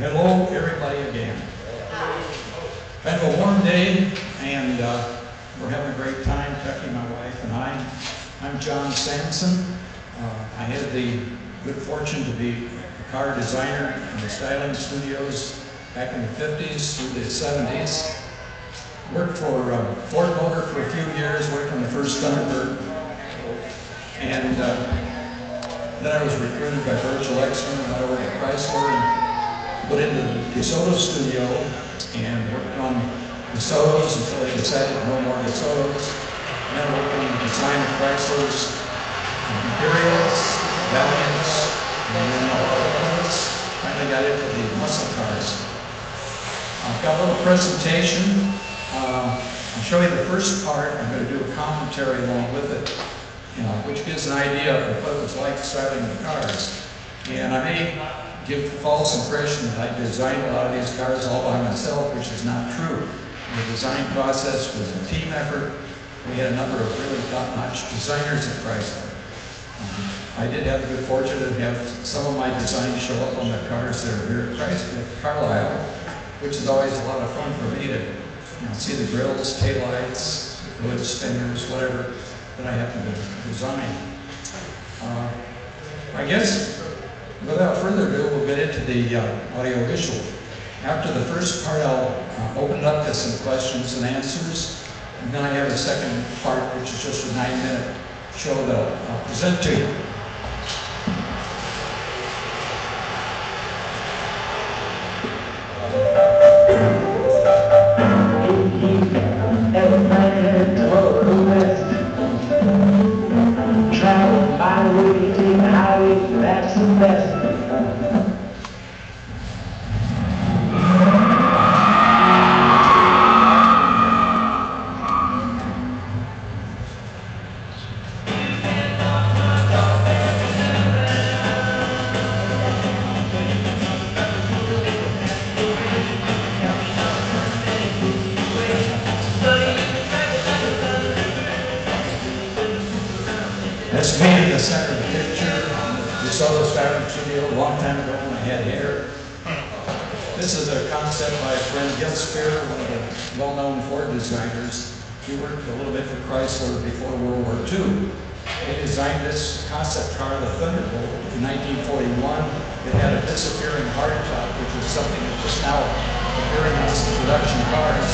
Hello, everybody again. Kind of a warm day, and we're having a great time, Becky, my wife, and I. I'm John Samsen. I had the good fortune to be a car designer in the styling studios back in the 50s through the 70s. Worked for Ford Motor for a few years, worked on the first Thunderbird, and then I was recruited by Virgil Exner, and I worked at Chrysler and put into the DeSoto studio and worked on DeSotos until they decided no more DeSotos. And then worked on the design of Chrysler's Imperials, Valiants, and then all of us finally got into the muscle cars. I've got a little presentation. I'll show you the first part. I'm going to do a commentary along with it, which gives an idea of what it was like styling the cars. And I may give the false impression that I designed a lot of these cars all by myself, which is not true. The design process was a team effort. We had a number of really top-notch designers at Chrysler. I did have the good fortune to have some of my designs show up on the cars that are here at Chrysler, at Carlisle, which is always a lot of fun for me to see the grills, taillights, hoods, fenders, whatever that I happen to design. I guess without further ado, we'll get into the audio-visual. After the first part, I'll open it up to some questions and answers. And then I have a second part, which is just a 9-minute show that I'll present to you. Travel by the way, take the highway, that's the best. That's me in the center of the picture. You saw the styling studio a long time ago when I had hair. This is a concept by a friend, Gil Spear, one of the well-known Ford designers. He worked a little bit for Chrysler before World War II. He designed this concept car, the Thunderbird, in 1941. It had a disappearing hardtop, which was something that was now appearing on some production cars.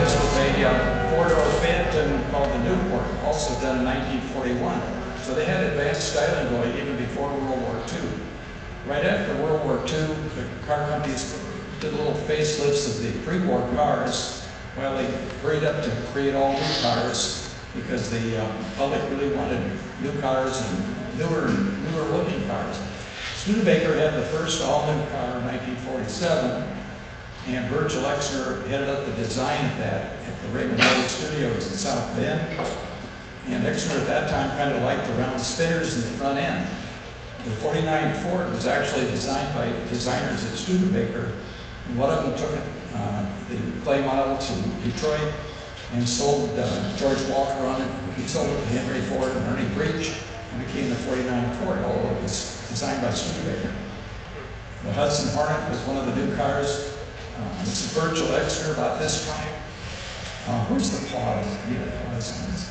This was a four-door Phantom called the Newport, also done in 1941. So they had advanced styling going even before World War II. Right after World War II, the car companies did little facelifts of the pre-war cars while they hurried up to create all new cars because the public really wanted new cars and newer looking cars. Studebaker had the first all-new car in 1947. And Virgil Exner headed up the design of that at the Raymond Motors Studios in South Bend. And Exner at that time kind of liked the round spinners in the front end. The 49 Ford was actually designed by designers at Studebaker. And one of them took the clay model to Detroit and sold George Walker on it. He sold it to Henry Ford and Ernie Breach and became the 49 Ford, although it was designed by Studebaker. The HUDSON HORNET was one of the new cars. This is Virgil Exner about this time. Where's the pause? Need a pause on this.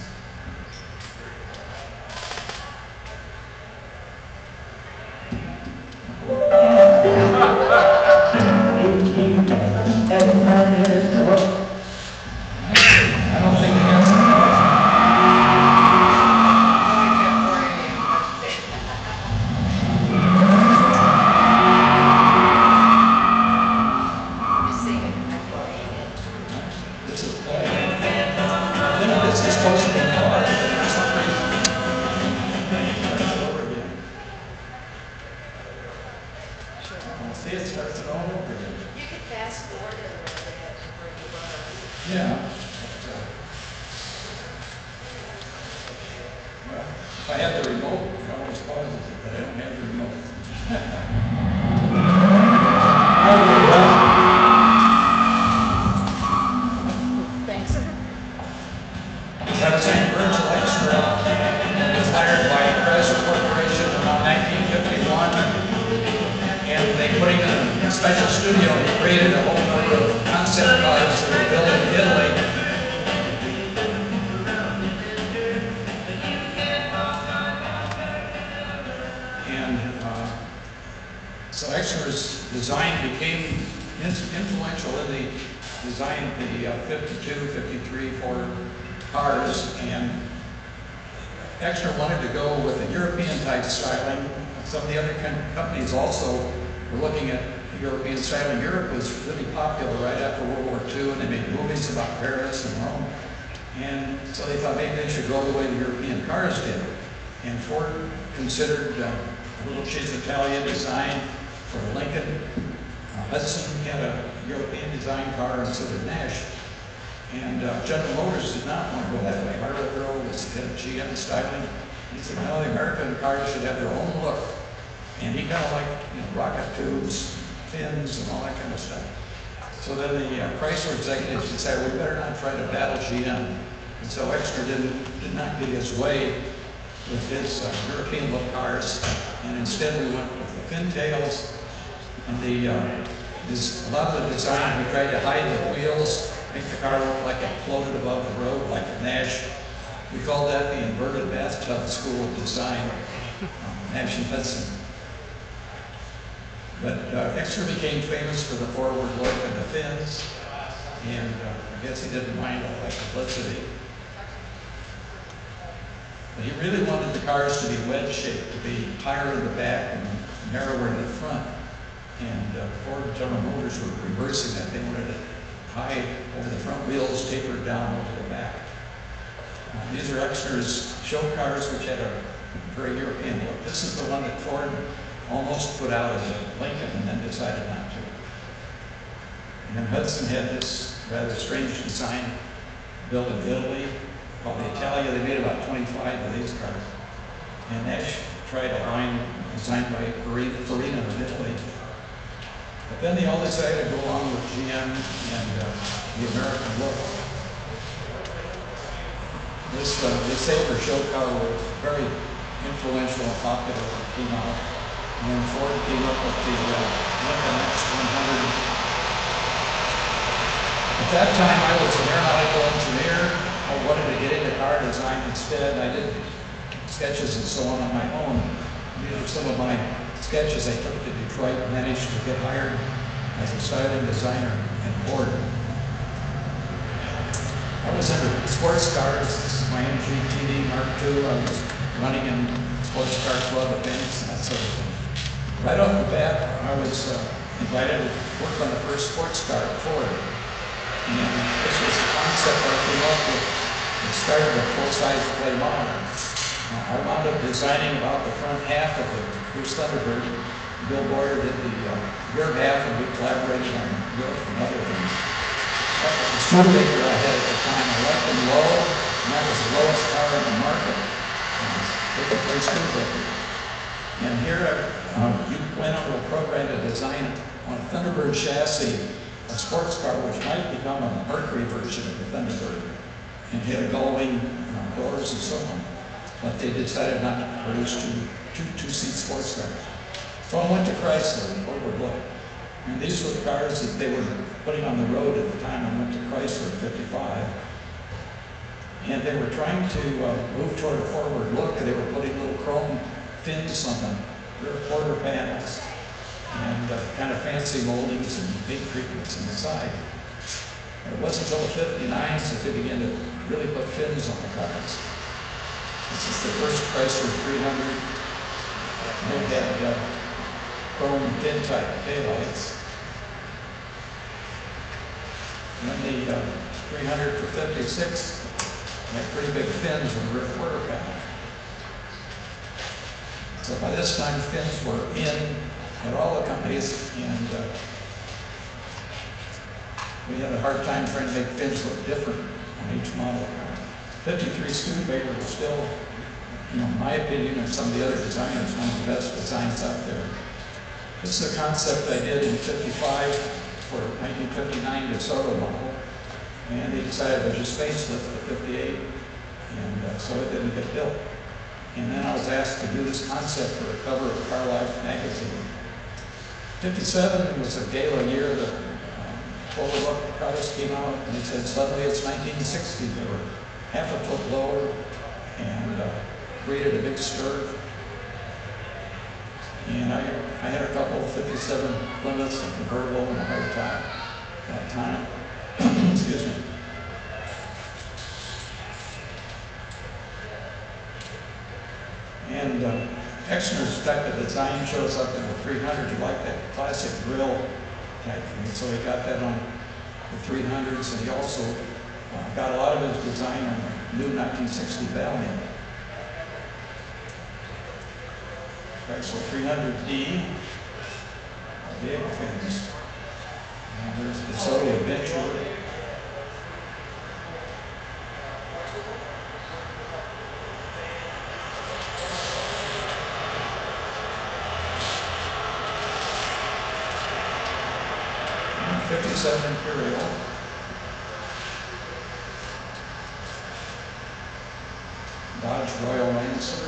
I don't think it has to. Yeah. Well, if I had the remote, I always pause it, but I don't have the remote. Thanks. That's St. Virgil Exner was hired by Chrysler Corporation around 1951. studio, he created a whole number of concept cars that were built in Italy. So Exner's design became influential in the design of the 52, 53 Ford cars, and Exner wanted to go with a European type styling. Some of the other companies also were looking at European styling. Europe was really popular right after World War II, and they made movies about Paris and Rome. And so they thought maybe they should go the way the European cars did. And Ford considered a little cheese Italian design for Lincoln. Hudson had a European design car, and so did NASH. And General Motors did not want to go that way. Harlow was head of GM styling. He said, no, the American cars should have their own look. And he kind of liked, rocket tubes, fins, and all that kind of stuff. So then the Chrysler executives decided we better not try to battle GM. And so Exner did not get his way with his European look cars, and instead we went with the fin tails. And a lot of the design, we tried to hide the wheels, make the car look like it floated above the road, like a NASH. We called that the inverted bathtub school of design, NASH and Hudson. But Exner became famous for the forward look and the fins, and I guess he didn't mind all that publicity. But he really wanted the cars to be wedge-shaped, to be higher in the back and narrower in the front. And Ford and General Motors were reversing that. They wanted it high over the front wheels, tapered down over the back. These are Exner's show cars, which had a very European look. This is the one that Ford almost put out as a Lincoln and then decided not to. And then Hudson had this rather strange design built in Italy called the Italia. They made about 25 of these cars. And Nash tried a line designed by FARINA in Italy. But then they all decided to go along with GM and the American look. This Sabre show car was very influential and popular when it came out. And then Ford came up with the Lincoln X100. At that time, I was an aeronautical engineer. I wanted to get into car design instead. I did sketches and so on my own. These are some of my sketches I took to Detroit and managed to get hired as a styling designer at Ford. I was into sports cars. This is my MGTD Mark II. I was running in sports car club events and that sort of thing. Right off the bat, I was invited to work on the first sports car at Ford. And this was a concept I came up with. It started a full-size play model. I wound up designing about the front half of the first Thunderbird. Bill Boyer did the rear half, and we collaborated on roof and other things. That was the STUDEBAKER I had at the time. I left them low, and that was the lowest car in the market. STUDEBAKER. And here you went on to a program to design on a Thunderbird chassis a sports car which might become a Mercury version of the Thunderbird and had gullwing doors and so on. But they decided not to produce two-seat sports cars. So I went to Chrysler and forward look. And these were the cars that they were putting on the road at the time. I went to Chrysler at 55. And they were trying to move toward a forward look, and they were putting little chrome fins on the rear quarter panels and kind of fancy moldings and paint treatments on the side. And it wasn't until the 59s that they began to really put fins on the cars. This is the first Chrysler 300. They had chrome fin type taillights. And then the 300 for 56 had pretty big fins on the rear quarter panel. So by this time, fins were in at all the companies, and we had a hard time trying to make fins look different on each model. 53 Studebaker was still, in my opinion, and some of the other designers, one of the best designs out there. This is a concept I did in 55 for 1959 DeSoto model, and they decided to just facelift the 58, and so it didn't get built. And then I was asked to do this concept for a cover of Carlisle magazine. 57 was a gala year that photo book cars came out, and it said suddenly it's 1960. They were half a foot lower and created a big stir. And I had a couple of 57 Plymouths, a convertible, and a hardtop that time. Excuse me. And Exner's type of design shows up in the 300. He liked that classic grill type thing, so he got that on the 300s, and he also got a lot of his design on the new 1960 Valiant. Chrysler 300D, big fins. And there's the DeSoto Adventure. And 57 Imperial. Dodge Royal Lancer.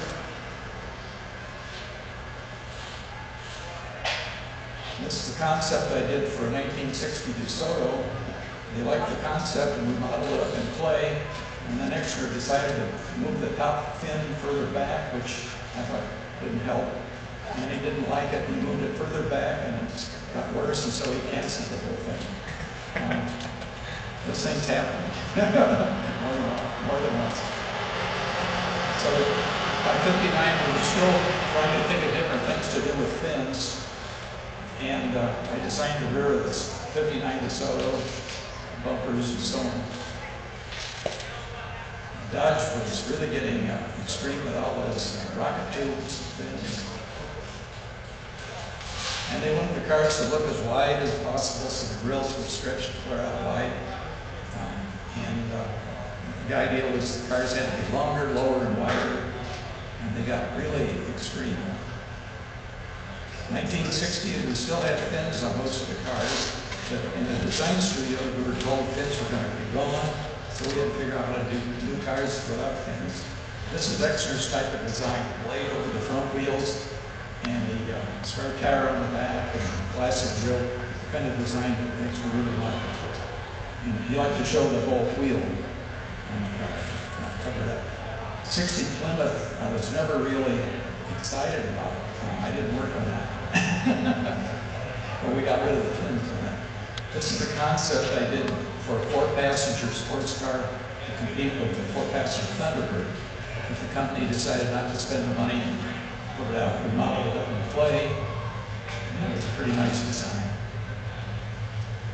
This is the concept I did for a 1960 DeSoto. They liked the concept, and we modeled it up in clay. And then Exner decided to move the top fin further back, which I thought didn't help. And he didn't like it. We moved it further back, and it got worse, and so he canceled the whole thing. This thing's happened more than once. So by 59, we were still trying to think of different things to do with fins. And I designed the rear of this 59 DeSoto, bumpers and so on. Dodge was really getting extreme with all those rocket tubes and fins. And they wanted the cars to look as wide as possible, so the grills were stretched clear out wide. The idea was the cars had to be longer, lower, and wider, and they got really extreme. 1960, we still had fins on most of the cars, but in the design studio, we were told fins were going to be gone, so we had to figure out how to do new cars without fins. This is Exner's type of design: blade over the front wheels, and the spare tire on the back, and classic grill, the kind of design that makes me really like it. And he liked to show the whole wheel on the car, not cover that. 60 Plymouth, I was never really excited about it. I didn't work on that. Well, we got rid of the fins on that. This is the concept I did for a 4-passenger sports car to compete with the 4-passenger Thunderbird. But the company decided not to spend the money and put it out. We modeled it up in clay. And it was a pretty nice design.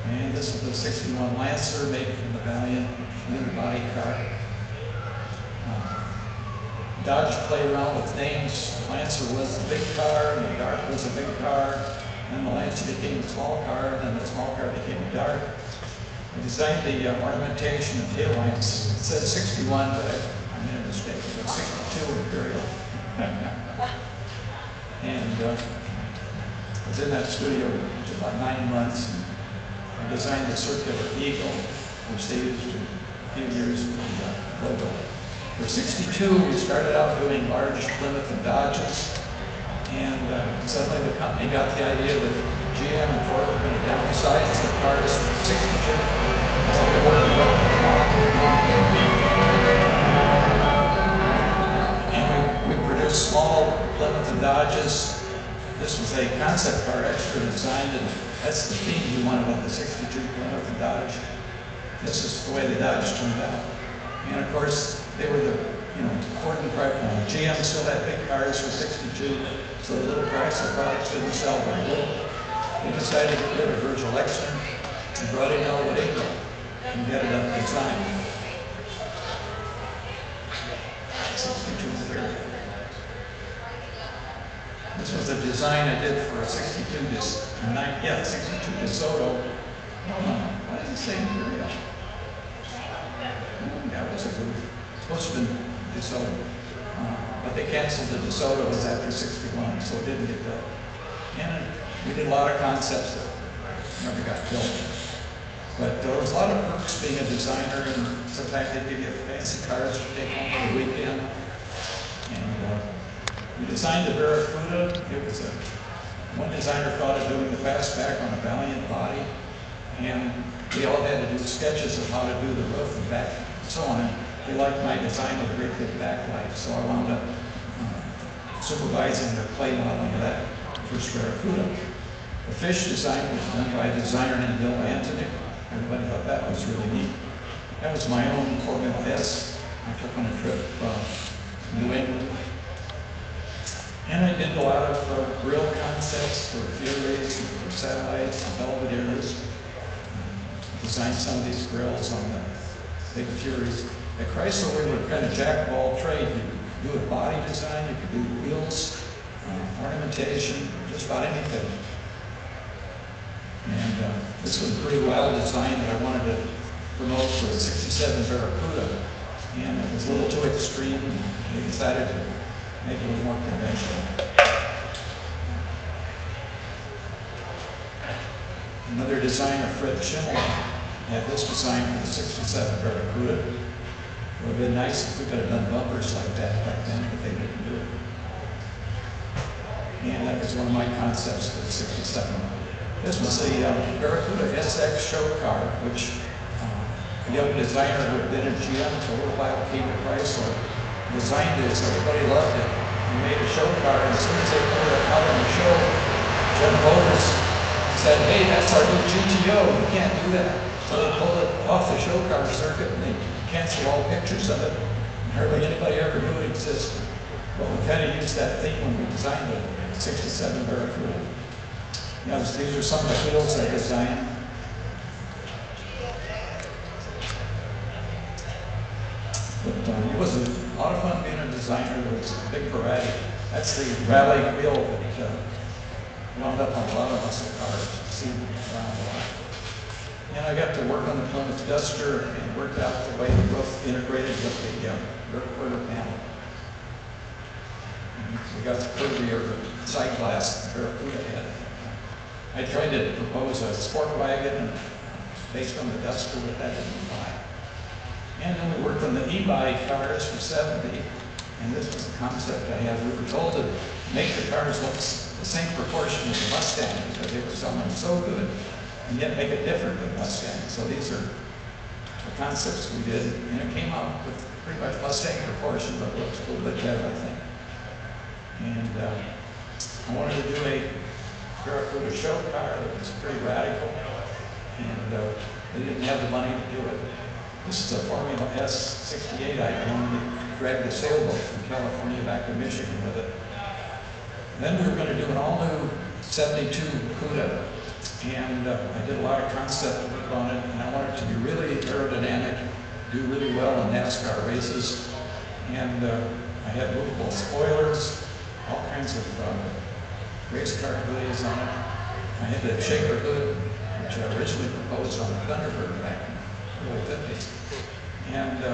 And this is the 61 Lancer made from the Valiant unibody car. Dodge played around with names. The Lancer was the big car, and the Dart was a big car. Then the Lancer became a small car, and then the small car became a Dart. I designed the ornamentation and taillights. It said 61, but I made a mistake. It was 62 Imperial. And I was in that studio for about 9 months, and I designed the circular eagle, which they used a few years for the logo. For 62, we started out doing large Plymouth and Dodges, and suddenly the company got the idea that GM and Ford were going to downsize the cars from 62. So they worked it up. And we produced small Plymouth and Dodges. This was a concept car Exner designed, and that's the theme we wanted on the 62 Plymouth and Dodge. This is the way the Dodge turned out. And of course, they were the, Ford and GM still had big cars for 62, so the little Chrysler products didn't sell very well. They decided to get rid of Virgil Exner and brought in Elwood Ingram and headed up design. 62 30. This was a design I did for a 62 DeSoto. Why does it say Imperial? Yeah, it was a good. Supposed to have been DeSoto, but they canceled the DeSotos after 61, so it didn't get built. And we did a lot of concepts that never got built. But there was a lot of perks being a designer, and sometimes they give you fancy cars to take home for the weekend. And we designed the Barracuda. It was a One designer thought of doing the fastback on a Valiant body, and we all had to do sketches of how to do the roof and back and so on. And they liked my design with a great big backlight, so I wound up supervising the clay modeling of that first Barracuda. The fish design was done by a designer named Bill Anthony. Everybody thought that was really neat. That was my own Formula S. I took on a trip to New England. And I did a lot of grill concepts for Furies, and for satellites, and Belvederes. Designed some of these grills on the big Furies. At Chrysler, we were kind of jack of all trades. You could do a body design, you could do wheels, ornamentation, just about anything. And this was pretty well designed that I wanted to promote for the 67 Barracuda. And it was a little too extreme, and we decided to make it a little more conventional. Another designer, Fred Schimmel, had this design for the 67 Barracuda. It would have been nice if we could have done bumpers like that back then, but they didn't do it. And that was one of my concepts for the 67. This was the Barracuda SX show car, which a young designer who had been in GM for a little while came to Chrysler, designed this, everybody loved it. He made a show car, and as soon as they pulled it out on the show, Jim Bowers said, "Hey, that's our new GTO, you can't do that." So they pulled it off the show car circuit, and they canceled all pictures of it. And hardly anybody ever knew it existed. But we kind of used that theme when we designed the 67 Barracuda. These are some of the wheels I designed. But it was a lot of fun being a designer. There was a big variety. That's the rally wheel that wound up on a lot of muscle cars. Seen around a lot. And I got to work on the Plymouth Duster and worked out the way the roof integrated with the rear quarter panel. And we got the curvier side glass the Barracuda had. I tried to propose a sport wagon based on the Duster, but that didn't fly. And then we worked on the e-bike cars for 70, and this was the concept I had. We were told to make the cars look the same proportion as the Mustang because they were selling so good, and yet make it different than Mustang. So these are the concepts we did, and it came out with pretty much Mustang proportion, but looks a little bit better, I think. And I wanted to do a Barracuda show car that was pretty radical, and they didn't have the money to do it. This is a Formula S68 I owned. We dragged a sailboat from California back to Michigan with it. And then we were going to do an all-new 72 Cuda, and I did a lot of concept work on it, and I wanted it to be really aerodynamic, do really well in NASCAR races. And I had movable spoilers, all kinds of race car hoodies on it. I had the shaker hood, which I originally proposed on the Thunderbird back in the early 50s. And the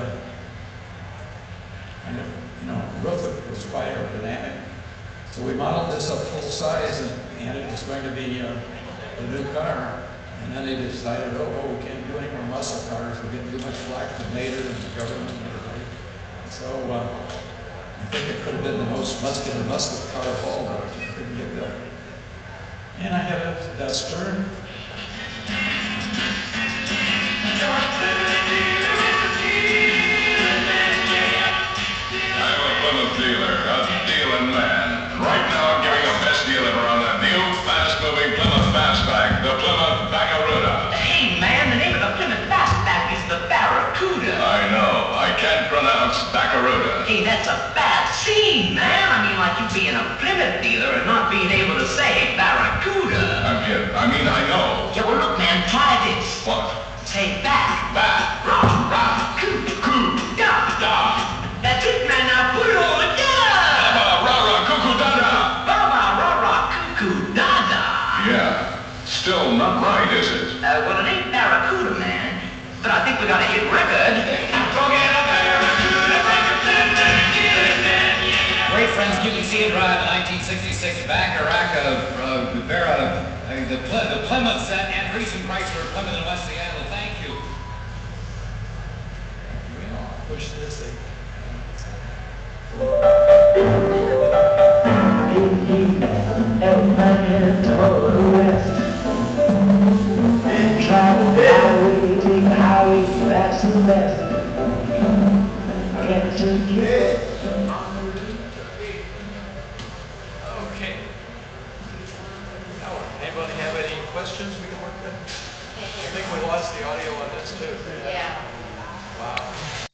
roof was quite aerodynamic. So we modeled this up full size, and it was going to be a new car. And then they decided, oh, we can't do any more muscle cars. We're getting too much flack from Nader and the government and everybody. So I think it could have been the most muscular muscle car of all, but it couldn't get built. And I have a Duster. I'm a Plymouth dealer, a dealing man. Right now I'm giving the best deal ever on that new, fast-moving Plymouth Fastback, the Plymouth Barracuda. Hey man, the name of the Plymouth Fastback is the Barracuda. I know, I can't pronounce Barracuda. Hey, that's a bad scene, man. I mean, like you being a Plymouth dealer and not being able to say Barracuda. I mean, I know. Yeah, well look man, try this. What? Say back. Back. Rock. Rock. Coo. Coo. Da. Da. That's it, man. Now put it all together. Baba, rah-rah, cuckoo, dada. Baba, rah-rah, cuckoo, dada. Yeah, still not right, is it? Well, it ain't Barracuda, man. But I think we got a hit record. Forget a Barracuda, Great friends, you can see it drive the 1966 Barracuda, the Plymouth and recent Chrysler Plymouth in West Seattle. Thank you. Push this thing. Everybody Okay. Now, anybody have any questions we can work with? I think we lost the audio on this too. Yeah. Wow.